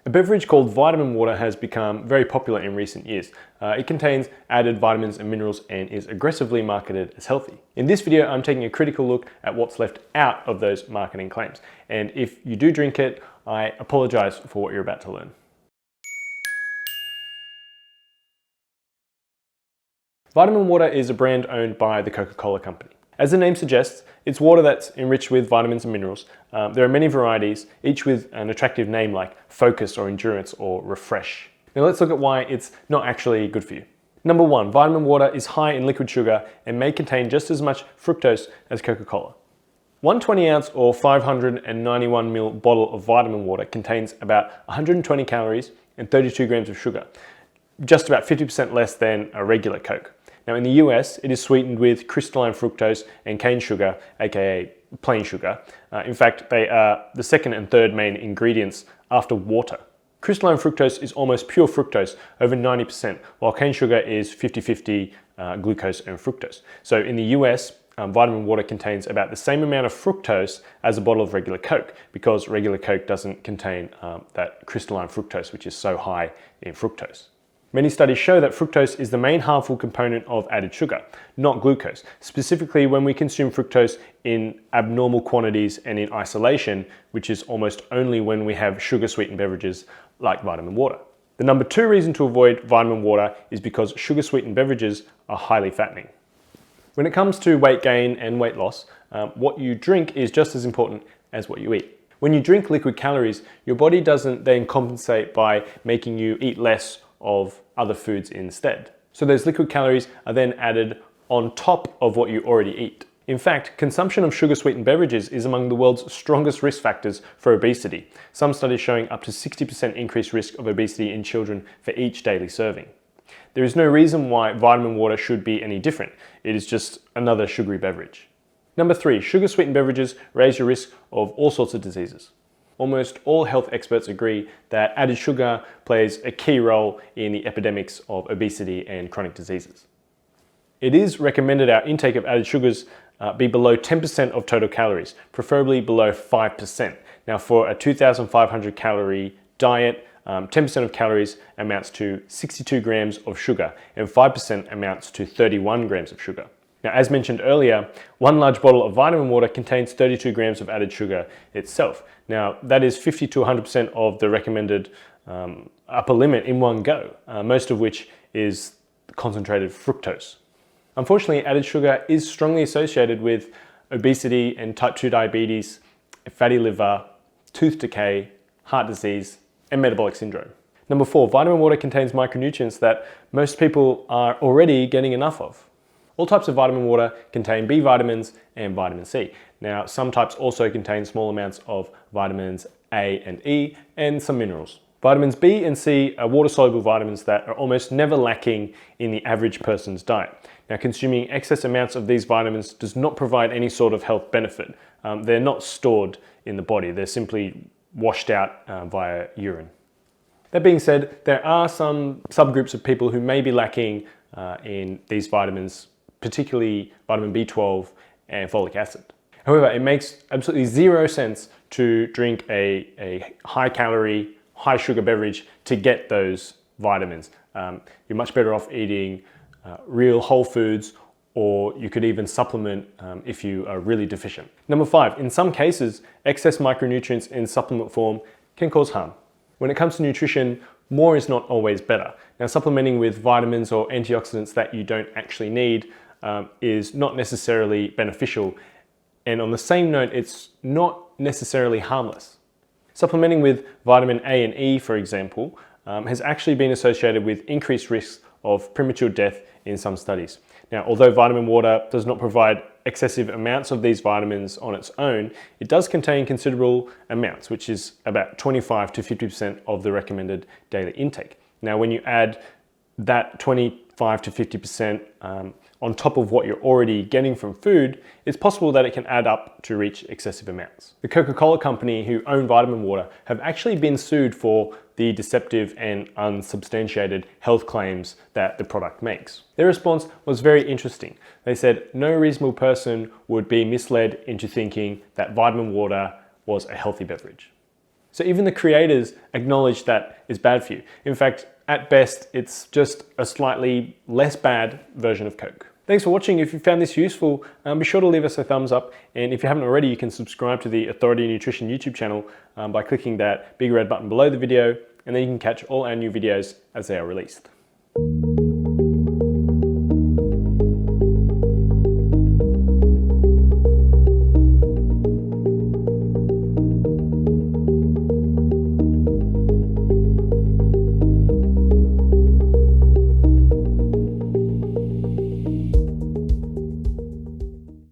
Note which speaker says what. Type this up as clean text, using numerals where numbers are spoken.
Speaker 1: A beverage called Vitaminwater has become very popular in recent years. It contains added vitamins and minerals and is aggressively marketed as healthy. In this video, I'm taking a critical look at what's left out of those marketing claims. And if you do drink it, I apologize for what you're about to learn. Vitaminwater is a brand owned by the Coca-Cola company. As the name suggests, it's water that's enriched with vitamins and minerals. There are many varieties, each with an attractive name like Focus or Endurance or Refresh. Now let's look at why it's not actually good for you. Number one, Vitaminwater is high in liquid sugar and may contain just as much fructose as Coca-Cola. One 20-ounce or 591 ml bottle of Vitaminwater contains about 120 calories and 32 grams of sugar, just about 50% less than a regular Coke. Now in the US, it is sweetened with crystalline fructose and cane sugar, aka plain sugar. In fact, they are the second and third main ingredients after water. Crystalline fructose is almost pure fructose, over 90%, while cane sugar is 50-50 glucose and fructose. So in the US, Vitaminwater contains about the same amount of fructose as a bottle of regular Coke, because regular Coke doesn't contain that crystalline fructose, which is so high in fructose. Many studies show that fructose is the main harmful component of added sugar, not glucose, specifically when we consume fructose in abnormal quantities and in isolation, which is almost only when we have sugar-sweetened beverages like Vitaminwater. The number two reason to avoid Vitaminwater is because sugar-sweetened beverages are highly fattening. When it comes to weight gain and weight loss, what you drink is just as important as what you eat. When you drink liquid calories, your body doesn't then compensate by making you eat less of other foods instead. So those liquid calories are then added on top of what you already eat. In fact, consumption of sugar-sweetened beverages is among the world's strongest risk factors for obesity. Some studies showing up to 60% increased risk of obesity in children for each daily serving. There is no reason why Vitaminwater should be any different. It is just another sugary beverage. Number three, sugar-sweetened beverages raise your risk of all sorts of diseases. Almost all health experts agree that added sugar plays a key role in the epidemics of obesity and chronic diseases. It is recommended our intake of added sugars be below 10% of total calories, preferably below 5%. Now for a 2,500 calorie diet, 10% of calories amounts to 62 grams of sugar and 5% amounts to 31 grams of sugar. Now, as mentioned earlier, one large bottle of Vitaminwater contains 32 grams of added sugar itself. Now, that is 50 to 100% of the recommended upper limit in one go, most of which is concentrated fructose. Unfortunately, added sugar is strongly associated with obesity and type 2 diabetes, fatty liver, tooth decay, heart disease, and metabolic syndrome. Number four, Vitaminwater contains micronutrients that most people are already getting enough of. All types of Vitaminwater contain B vitamins and vitamin C. Now, some types also contain small amounts of vitamins A and E and some minerals. Vitamins B and C are water-soluble vitamins that are almost never lacking in the average person's diet. Now, consuming excess amounts of these vitamins does not provide any sort of health benefit. They're not stored in the body. They're simply washed out via urine. That being said, there are some subgroups of people who may be lacking in these vitamins, particularly vitamin B12 and folic acid. However, it makes absolutely zero sense to drink a high-calorie, high-sugar beverage to get those vitamins. You're much better off eating real whole foods, or you could even supplement if you are really deficient. Number five, in some cases, excess micronutrients in supplement form can cause harm. When it comes to nutrition, more is not always better. Now, supplementing with vitamins or antioxidants that you don't actually need is not necessarily beneficial. And on the same note, it's not necessarily harmless. Supplementing with vitamin A and E, for example, has actually been associated with increased risks of premature death in some studies. Now, although Vitaminwater does not provide excessive amounts of these vitamins on its own, it does contain considerable amounts, which is about 25 to 50% of the recommended daily intake. Now, when you add that 25 to 50% on top of what you're already getting from food, it's possible that it can add up to reach excessive amounts. The Coca-Cola company, who own Vitaminwater, have actually been sued for the deceptive and unsubstantiated health claims that the product makes. Their response was very interesting. They said no reasonable person would be misled into thinking that Vitaminwater was a healthy beverage. So even the creators acknowledge that it's bad for you. In fact, at best, it's just a slightly less bad version of Coke. Thanks for watching. If you found this useful, be sure to leave us a thumbs up. And if you haven't already, you can subscribe to the Authority Nutrition YouTube channel by clicking that big red button below the video, and then you can catch all our new videos as they are released.